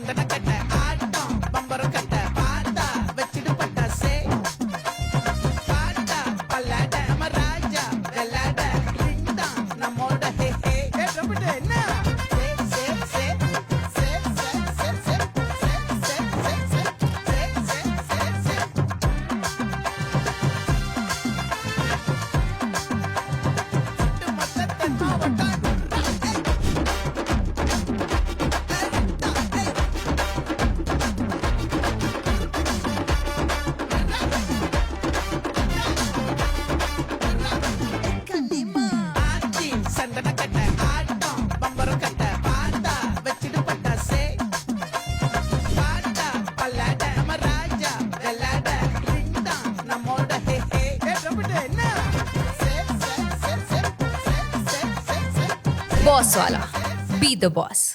சந்தன கட்ட ஆட்டம் பம்பரம் கட்ட பாட்டா வச்சிடு பட்டாசே பாட்டா பல்லாட நம்ம ராஜா வெள்ளாட ரிண்டா நம்மோட ஹே ஹே என்ன சந்தன கட்ட ஆட்டம் பம்பரம் கட்ட பாட்டா வச்சிடு பட்டாசே பாட்டா பல்லாட நம்ம ராஜா வெள்ளாட ரிண்டா நம்மோட ஹே ஹே என்ன Boss wala. Be the boss.